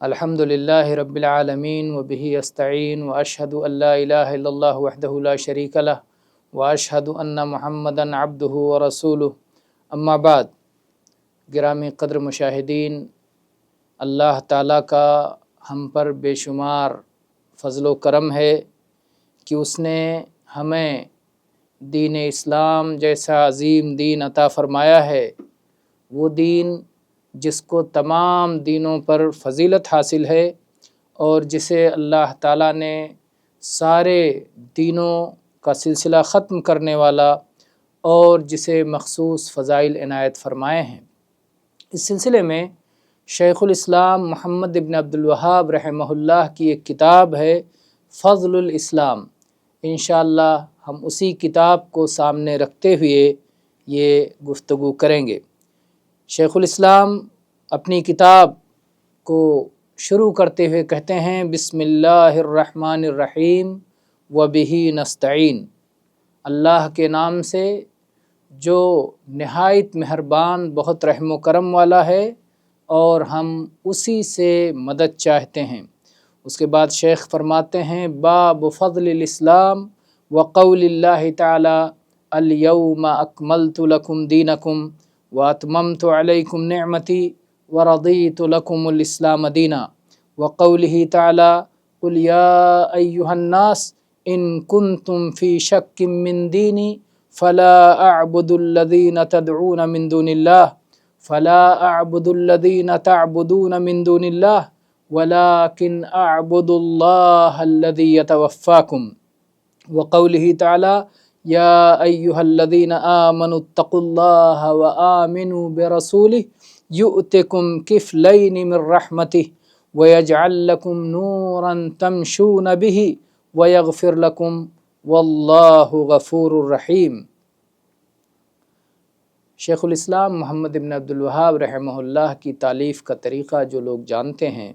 الحمدللہ رب العالمین وبہ استعین واشہد ان لا الہ الا اللہ وحدہ لا شریک لہ واشہد ان محمدا عبدہ ورسولہ اما بعد۔ گرامی قدر مشاہدین، اللہ تعالیٰ کا ہم پر بے شمار فضل و کرم ہے کہ اس نے ہمیں دین اسلام جیسا عظیم دین عطا فرمایا ہے، وہ دین جس کو تمام دینوں پر فضیلت حاصل ہے اور جسے اللہ تعالیٰ نے سارے دینوں کا سلسلہ ختم کرنے والا اور جسے مخصوص فضائل عنایت فرمائے ہیں۔ اس سلسلے میں شیخ الاسلام محمد ابن عبد الوہاب رحمہ اللہ کی ایک کتاب ہے فضل الاسلام۔ انشاءاللہ ہم اسی کتاب کو سامنے رکھتے ہوئے یہ گفتگو کریں گے۔ شیخ الاسلام اپنی کتاب کو شروع کرتے ہوئے کہتے ہیں بسم اللہ الرحمن الرحیم وبہ نستعین، اللہ کے نام سے جو نہایت مہربان بہت رحم و کرم والا ہے اور ہم اسی سے مدد چاہتے ہیں۔ اس کے بعد شیخ فرماتے ہیں باب فضل الاسلام وقول اللہ تعالی الیوم اکملت لکم دینکم واتممت علیکم نعمتی ورضیت لکم الاسلام دینا، وقولہ تعالی قل یا ایہا الناس ان کنتم فی شک من دینی فلا اعبد الذین تدعون من دون اللہ تعبدون من دون اللہ ولکن اعبد اللہ الذی یتوفاکم، وقولہ تعالی یا ایہا الذین آمنوا اتقوا اللہ وآمنوا برسولہ یؤتکم کفلین من رحمتہ ویجعل لکم نورا تمشون بہ ویغفر لکم واللہ غفور الرحیم۔ شیخ الاسلام محمد ابن عبد الوہاب رحمہ اللہ کی تالیف کا طریقہ جو لوگ جانتے ہیں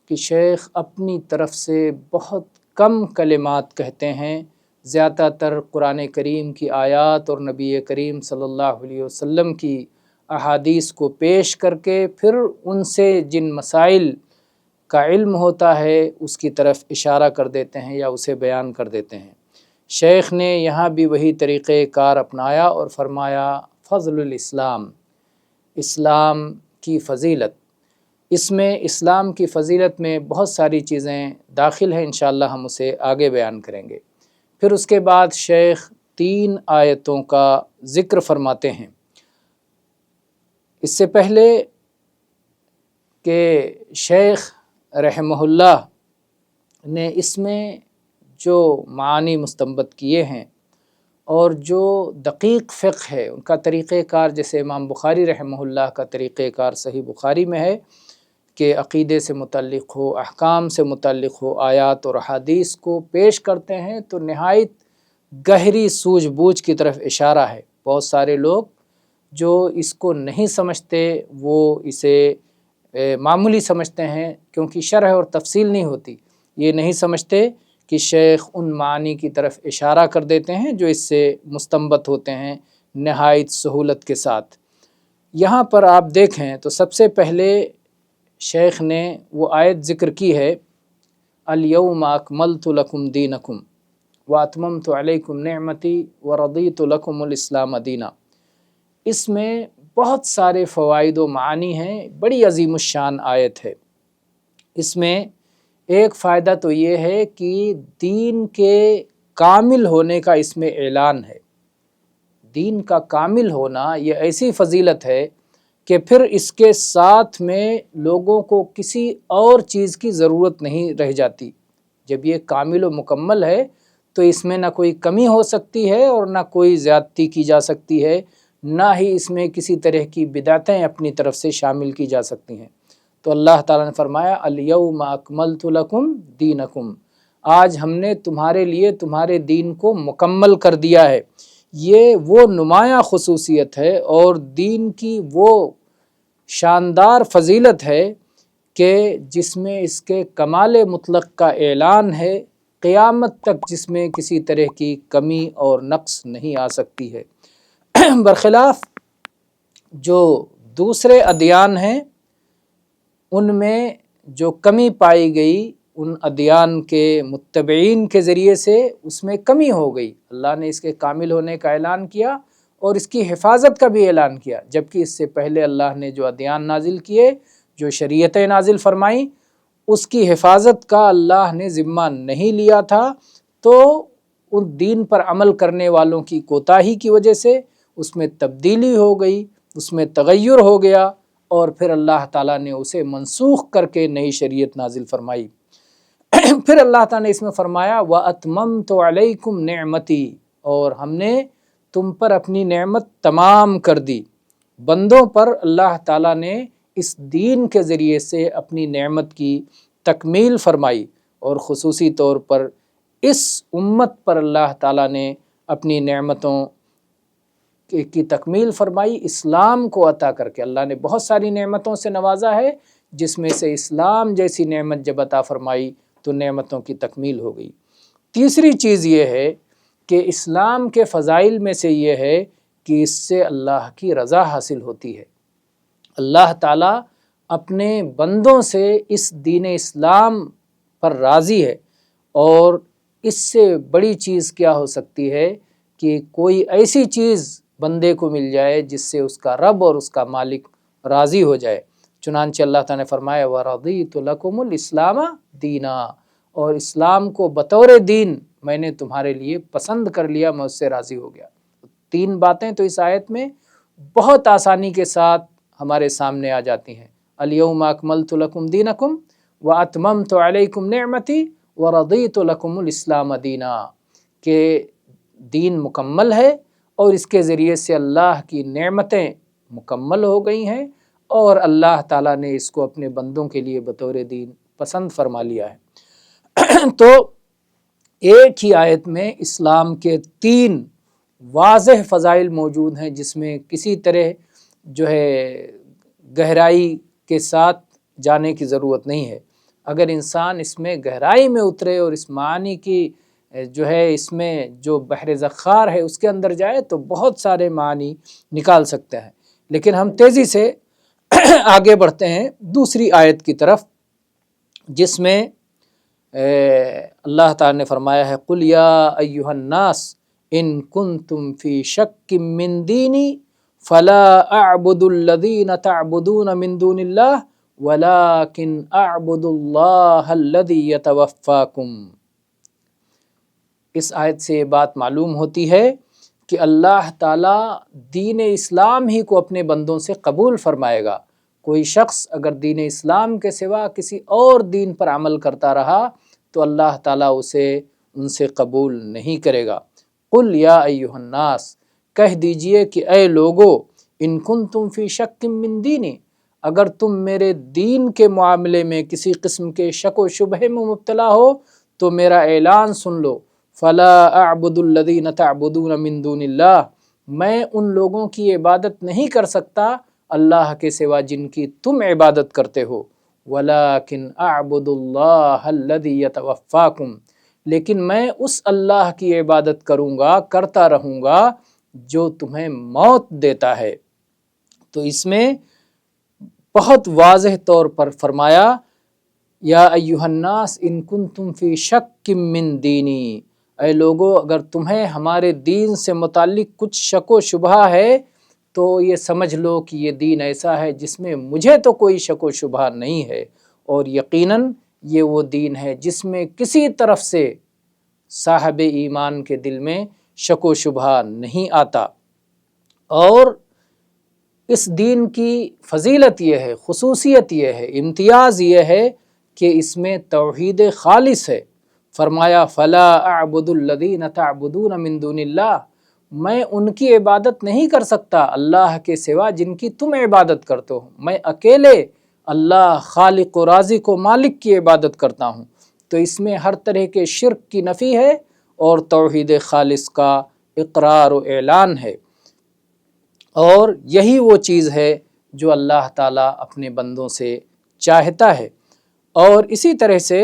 کہ شیخ اپنی طرف سے بہت کم کلمات کہتے ہیں، زیادہ تر قرآن کریم کی آیات اور نبی کریم صلی اللہ علیہ وسلم کی احادیث کو پیش کر کے پھر ان سے جن مسائل کا علم ہوتا ہے اس کی طرف اشارہ کر دیتے ہیں یا اسے بیان کر دیتے ہیں۔ شیخ نے یہاں بھی وہی طریقہ کار اپنایا اور فرمایا فضل الاسلام، اسلام کی فضیلت۔ اس میں اسلام کی فضیلت میں بہت ساری چیزیں داخل ہیں، انشاءاللہ ہم اسے آگے بیان کریں گے۔ پھر اس کے بعد شیخ 3 آیتوں کا ذکر فرماتے ہیں۔ اس سے پہلے کہ شیخ رحمہ اللہ نے اس میں جو معانی مستنبط کیے ہیں اور جو دقیق فقہ ہے ان کا طریقہ کار، جیسے امام بخاری رحمہ اللہ کا طریقہ کار صحیح بخاری میں ہے کہ عقیدے سے متعلق ہو، احکام سے متعلق ہو، آیات اور احادیث کو پیش کرتے ہیں تو نہایت گہری سوجھ بوجھ کی طرف اشارہ ہے۔ بہت سارے لوگ جو اس کو نہیں سمجھتے وہ اسے معمولی سمجھتے ہیں، کیونکہ شرح اور تفصیل نہیں ہوتی، یہ نہیں سمجھتے کہ شیخ ان معانی کی طرف اشارہ کر دیتے ہیں جو اس سے مستنبط ہوتے ہیں نہایت سہولت کے ساتھ۔ یہاں پر آپ دیکھیں تو سب سے پہلے شیخ نے وہ آیت ذکر کی ہے الیوم اکملت لکم دینکم واتممت علیکم نعمتی ورضیت لکم الاسلام دینا۔ اس میں بہت سارے فوائد و معانی ہیں، بڑی عظیم الشان آیت ہے۔ اس میں ایک فائدہ تو یہ ہے کہ دین کے کامل ہونے کا اس میں اعلان ہے۔ دین کا کامل ہونا یہ ایسی فضیلت ہے کہ پھر اس کے ساتھ میں لوگوں کو کسی اور چیز کی ضرورت نہیں رہ جاتی۔ جب یہ کامل و مکمل ہے تو اس میں نہ کوئی کمی ہو سکتی ہے اور نہ کوئی زیادتی کی جا سکتی ہے، نہ ہی اس میں کسی طرح کی بدعتیں اپنی طرف سے شامل کی جا سکتی ہیں۔ تو اللہ تعالیٰ نے فرمایا الیوم اکملت لکم دینکم، آج ہم نے تمہارے لیے تمہارے دین کو مکمل کر دیا ہے۔ یہ وہ نمایاں خصوصیت ہے اور دین کی وہ شاندار فضیلت ہے کہ جس میں اس کے کمال مطلق کا اعلان ہے، قیامت تک جس میں کسی طرح کی کمی اور نقص نہیں آ سکتی ہے۔ برخلاف جو دوسرے ادیان ہیں ان میں جو کمی پائی گئی ان ادیان کے متبعین کے ذریعے سے اس میں کمی ہو گئی، اللہ نے اس کے کامل ہونے کا اعلان کیا اور اس کی حفاظت کا بھی اعلان کیا، جبکہ اس سے پہلے اللہ نے جو ادیان نازل کیے، جو شریعتیں نازل فرمائیں، اس کی حفاظت کا اللہ نے ذمہ نہیں لیا تھا، تو ان دین پر عمل کرنے والوں کی کوتاہی کی وجہ سے اس میں تبدیلی ہو گئی، اس میں تغیر ہو گیا، اور پھر اللہ تعالیٰ نے اسے منسوخ کر کے نئی شریعت نازل فرمائی۔ پھر اللہ تعالیٰ نے اس میں فرمایا وَأَتْمَمْتُ عَلَيْكُمْ نِعْمَتِي، اور ہم نے تم پر اپنی نعمت تمام کر دی۔ بندوں پر اللہ تعالیٰ نے اس دین کے ذریعے سے اپنی نعمت کی تکمیل فرمائی، اور خصوصی طور پر اس امت پر اللہ تعالیٰ نے اپنی نعمتوں کی تکمیل فرمائی اسلام کو عطا کر کے۔ اللہ نے بہت ساری نعمتوں سے نوازا ہے، جس میں سے اسلام جیسی نعمت جب عطا فرمائی تو نعمتوں کی تکمیل ہو گئی۔ تیسری چیز یہ ہے کہ اسلام کے فضائل میں سے یہ ہے کہ اس سے اللہ کی رضا حاصل ہوتی ہے۔ اللہ تعالیٰ اپنے بندوں سے اس دین اسلام پر راضی ہے، اور اس سے بڑی چیز کیا ہو سکتی ہے کہ کوئی ایسی چیز بندے کو مل جائے جس سے اس کا رب اور اس کا مالک راضی ہو جائے۔ چنانچہ اللہ تعالیٰ نے فرمایا وَرَضِيتُ لَكُمُ الْإِسْلَامَ دِينًا، اور اسلام کو بطور دین میں نے تمہارے لیے پسند کر لیا، میں اس سے راضی ہو گیا۔ تین باتیں تو اس آیت میں بہت آسانی کے ساتھ ہمارے سامنے آ جاتی ہیں، الْيَوْمَ أَكْمَلْتُ لَكُمْ دِينَكُمْ وَأَتْمَمْتُ عَلَيْكُمْ نِعْمَتِي وَرَضِيتُ لَكُمُ الْإِسْلَامَ دِينًا، کہ دین مکمل ہے اور اس کے ذریعے سے اللہ کی نعمتیں مکمل ہو گئی ہیں، اور اللہ تعالیٰ نے اس کو اپنے بندوں کے لیے بطور دین پسند فرما لیا ہے۔ تو ایک ہی آیت میں اسلام کے تین واضح فضائل موجود ہیں، جس میں کسی طرح جو ہے گہرائی کے ساتھ جانے کی ضرورت نہیں ہے۔ اگر انسان اس میں گہرائی میں اترے اور اس معنی کی جو ہے اس میں جو بحر زخار ہے اس کے اندر جائے تو بہت سارے معنی نکال سکتے ہیں، لیکن ہم تیزی سے آگے بڑھتے ہیں دوسری آیت کی طرف، جس میں اللہ تعالیٰ نے فرمایا ہے قُلْ يَا أَيُّهَا النَّاسِ إِن كُنتُمْ فِي شَكٍّ مِّن دِينِي فَلَا أَعْبُدُ الَّذِينَ تَعْبُدُونَ مِن دُونِ اللَّهِ وَلَكِنْ أَعْبُدُ اللَّهَ الَّذِي يَتَوَفَّاكُمْ۔ اس آیت سے یہ بات معلوم ہوتی ہے کہ اللہ تعالیٰ دین اسلام ہی کو اپنے بندوں سے قبول فرمائے گا۔ کوئی شخص اگر دین اسلام کے سوا کسی اور دین پر عمل کرتا رہا تو اللہ تعالیٰ اسے ان سے قبول نہیں کرے گا۔ قُلْ يَا أَيُّهَا النَّاسِ، کہہ دیجئے کہ اے لوگو، ان کنتم فی شک من دینی، اگر تم میرے دین کے معاملے میں کسی قسم کے شک و شبہے میں مبتلا ہو تو میرا اعلان سن لو، فَلَا أَعْبُدُ الَّذِينَ تَعْبُدُونَ مِن دُونِ اللَّهِ، میں ان لوگوں کی عبادت نہیں کر سکتا اللہ کے سوا جن کی تم عبادت کرتے ہو، وَلَكِنْ أَعْبُدُ اللَّهَ الَّذِي يَتَوَفَّاكُمْ، لیکن میں اس اللہ کی عبادت کروں گا، کرتا رہوں گا جو تمہیں موت دیتا ہے۔ تو اس میں بہت واضح طور پر فرمایا یا ایھا الناس ان کنتم فی شک من دینی، اے لوگو اگر تمہیں ہمارے دین سے متعلق کچھ شک و شبہ ہے تو یہ سمجھ لو کہ یہ دین ایسا ہے جس میں مجھے تو کوئی شک و شبہ نہیں ہے، اور یقیناً یہ وہ دین ہے جس میں کسی طرف سے صاحب ایمان کے دل میں شک و شبہ نہیں آتا۔ اور اس دین کی فضیلت یہ ہے، خصوصیت یہ ہے، امتیاز یہ ہے کہ اس میں توحید خالص ہے۔ فرمایا فَلَا أَعْبُدُ الَّذِينَ تَعْبُدُونَ مِن دُونِ اللَّهِ، میں ان کی عبادت نہیں کر سکتا اللہ کے سوا جن کی تم عبادت کرتے ہو، میں اکیلے اللہ خالق و رازق و مالک کی عبادت کرتا ہوں۔ تو اس میں ہر طرح کے شرک کی نفی ہے اور توحید خالص کا اقرار و اعلان ہے، اور یہی وہ چیز ہے جو اللہ تعالیٰ اپنے بندوں سے چاہتا ہے۔ اور اسی طرح سے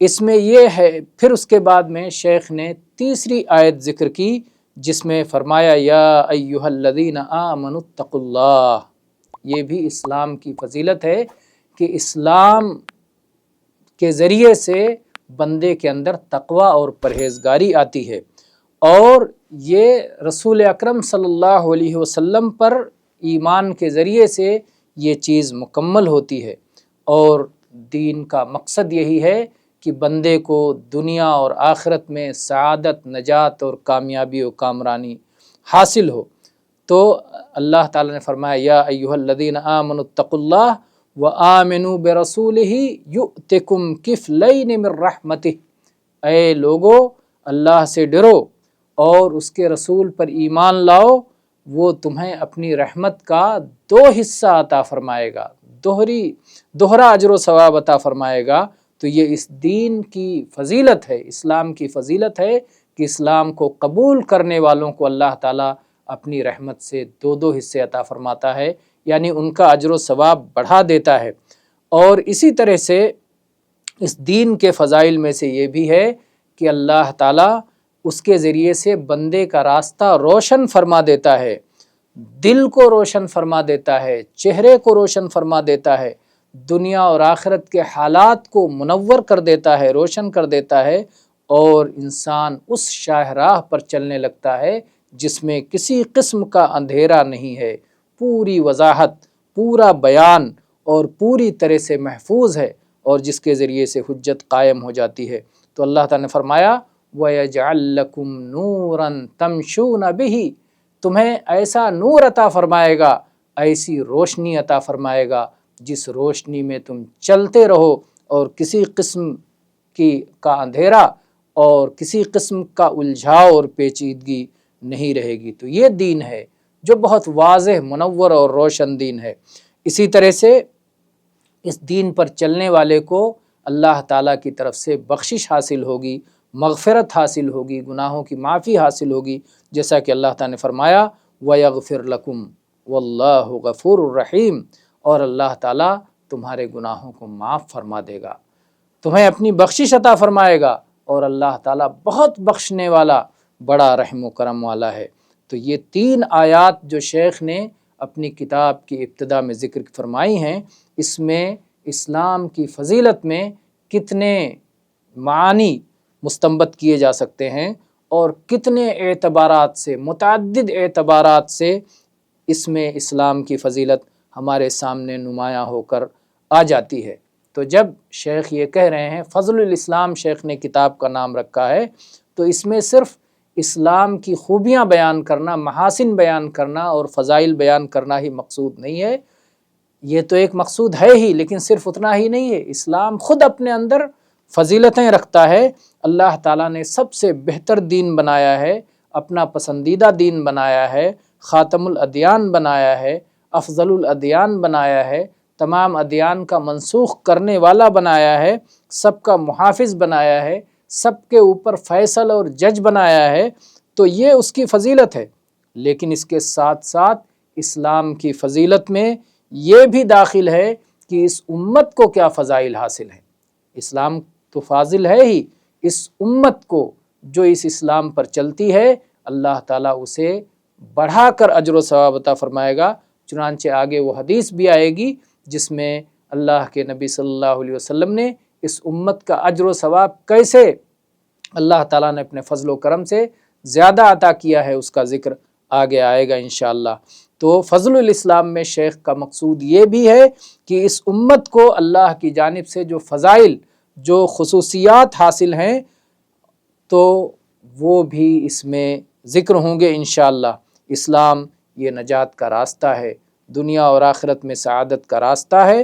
اس میں یہ ہے، پھر اس کے بعد میں شیخ نے تیسری آیت ذکر کی جس میں فرمایا یا ایھا الذین آمنوا اتقوا اللہ۔ یہ بھی اسلام کی فضیلت ہے کہ اسلام کے ذریعے سے بندے کے اندر تقوی اور پرہیزگاری آتی ہے، اور یہ رسول اکرم صلی اللہ علیہ وسلم پر ایمان کے ذریعے سے یہ چیز مکمل ہوتی ہے۔ اور دین کا مقصد یہی ہے کہ بندے کو دنیا اور آخرت میں سعادت، نجات اور کامیابی و کامرانی حاصل ہو۔ تو اللہ تعالیٰ نے فرمایا یا ایھا الذین آمنوا اتقوا اللہ وآمنوا برسولہ یؤتکم کفلین من رحمتہ، اے لوگو اللہ سے ڈرو اور اس کے رسول پر ایمان لاؤ، وہ تمہیں اپنی رحمت کا 2 حصہ عطا فرمائے گا، دوہرا اجر و ثواب عطا فرمائے گا۔ تو یہ اس دین کی فضیلت ہے، اسلام کی فضیلت ہے کہ اسلام کو قبول کرنے والوں کو اللہ تعالیٰ اپنی رحمت سے 2 حصے عطا فرماتا ہے، یعنی ان کا اجر و ثواب بڑھا دیتا ہے۔ اور اسی طرح سے اس دین کے فضائل میں سے یہ بھی ہے کہ اللہ تعالیٰ اس کے ذریعے سے بندے کا راستہ روشن فرما دیتا ہے، دل کو روشن فرما دیتا ہے، چہرے کو روشن فرما دیتا ہے، دنیا اور آخرت کے حالات کو منور کر دیتا ہے، روشن کر دیتا ہے، اور انسان اس شاہراہ پر چلنے لگتا ہے جس میں کسی قسم کا اندھیرا نہیں ہے، پوری وضاحت، پورا بیان اور پوری طرح سے محفوظ ہے، اور جس کے ذریعے سے حجت قائم ہو جاتی ہے۔ تو اللہ تعالیٰ نے فرمایا وَيَجْعَلْ لَكُمْ نُورًا تَمْشُونَ بِهِ، تمہیں ایسا نور عطا فرمائے گا، ایسی روشنی عطا فرمائے گا جس روشنی میں تم چلتے رہو، اور کسی قسم کا اندھیرا اور کسی قسم کا الجھاؤ اور پیچیدگی نہیں رہے گی۔ تو یہ دین ہے جو بہت واضح، منور اور روشن دین ہے۔ اسی طرح سے اس دین پر چلنے والے کو اللہ تعالیٰ کی طرف سے بخشش حاصل ہوگی، مغفرت حاصل ہوگی، گناہوں کی معافی حاصل ہوگی، جیسا کہ اللہ تعالیٰ نے فرمایا وَيَغْفِرْ لَكُمْ وَاللَّهُ غَفُورٌ رَحِيمٌ، اور اللہ تعالیٰ تمہارے گناہوں کو معاف فرما دے گا، تمہیں اپنی بخشش عطا فرمائے گا، اور اللہ تعالیٰ بہت بخشنے والا، بڑا رحم و کرم والا ہے۔ تو یہ 3 آیات جو شیخ نے اپنی کتاب کی ابتدا میں ذکر فرمائی ہیں، اس میں اسلام کی فضیلت میں کتنے معانی مستنبط کیے جا سکتے ہیں، اور کتنے اعتبارات سے، متعدد اعتبارات سے اس میں اسلام کی فضیلت ہمارے سامنے نمایاں ہو کر آ جاتی ہے۔ تو جب شیخ یہ کہہ رہے ہیں فضل الاسلام، شیخ نے کتاب کا نام رکھا ہے، تو اس میں صرف اسلام کی خوبیاں بیان کرنا، محاسن بیان کرنا اور فضائل بیان کرنا ہی مقصود نہیں ہے، یہ تو ایک مقصود ہے ہی، لیکن صرف اتنا ہی نہیں ہے، اسلام خود اپنے اندر فضیلتیں رکھتا ہے۔ اللہ تعالیٰ نے سب سے بہتر دین بنایا ہے، اپنا پسندیدہ دین بنایا ہے، خاتم الادیان بنایا ہے، افضل الادیان بنایا ہے، تمام ادیان کا منسوخ کرنے والا بنایا ہے، سب کا محافظ بنایا ہے، سب کے اوپر فیصل اور جج بنایا ہے۔ تو یہ اس کی فضیلت ہے، لیکن اس کے ساتھ ساتھ اسلام کی فضیلت میں یہ بھی داخل ہے کہ اس امت کو کیا فضائل حاصل ہیں۔ اسلام تو فاضل ہے ہی، اس امت کو جو اس اسلام پر چلتی ہے، اللہ تعالیٰ اسے بڑھا کر اجر و ثواب عطا فرمائے گا۔ چنانچہ آگے وہ حدیث بھی آئے گی جس میں اللہ کے نبی صلی اللہ علیہ وسلم نے اس امت کا اجر و ثواب کیسے اللہ تعالیٰ نے اپنے فضل و کرم سے زیادہ عطا کیا ہے، اس کا ذکر آگے آئے گا انشاءاللہ۔ تو فضل الاسلام میں شیخ کا مقصود یہ بھی ہے کہ اس امت کو اللہ کی جانب سے جو فضائل، جو خصوصیات حاصل ہیں، تو وہ بھی اس میں ذکر ہوں گے انشاءاللہ۔ اسلام یہ نجات کا راستہ ہے، دنیا اور آخرت میں سعادت کا راستہ ہے،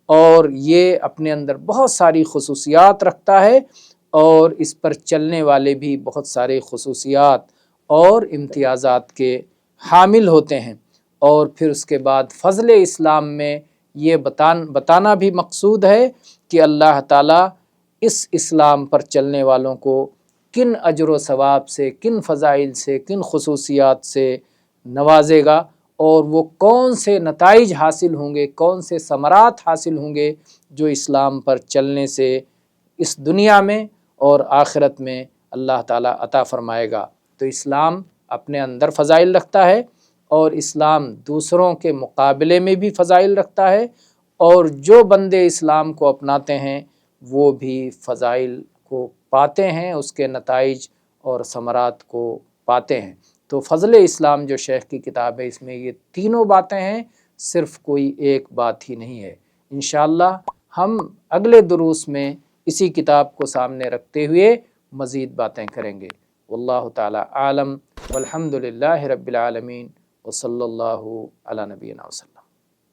اور یہ اپنے اندر بہت ساری خصوصیات رکھتا ہے، اور اس پر چلنے والے بھی بہت سارے خصوصیات اور امتیازات کے حامل ہوتے ہیں۔ اور پھر اس کے بعد فضل اسلام میں یہ بتانا بھی مقصود ہے کہ اللہ تعالیٰ اس اسلام پر چلنے والوں کو کن اجر و ثواب سے، کن فضائل سے، کن خصوصیات سے نوازے گا، اور وہ کون سے نتائج حاصل ہوں گے، کون سے ثمرات حاصل ہوں گے جو اسلام پر چلنے سے اس دنیا میں اور آخرت میں اللہ تعالیٰ عطا فرمائے گا۔ تو اسلام اپنے اندر فضائل رکھتا ہے، اور اسلام دوسروں کے مقابلے میں بھی فضائل رکھتا ہے، اور جو بندے اسلام کو اپناتے ہیں وہ بھی فضائل کو پاتے ہیں، اس کے نتائج اور ثمرات کو پاتے ہیں۔ تو فضل اسلام جو شیخ کی کتاب ہے، اس میں یہ تینوں باتیں ہیں، صرف کوئی ایک بات ہی نہیں ہے۔ انشاءاللہ ہم اگلے دروس میں اسی کتاب کو سامنے رکھتے ہوئے مزید باتیں کریں گے۔ واللہ تعالی عالم، والحمد للہ رب العالمین، وصلی اللہ علی نبینا وسلم۔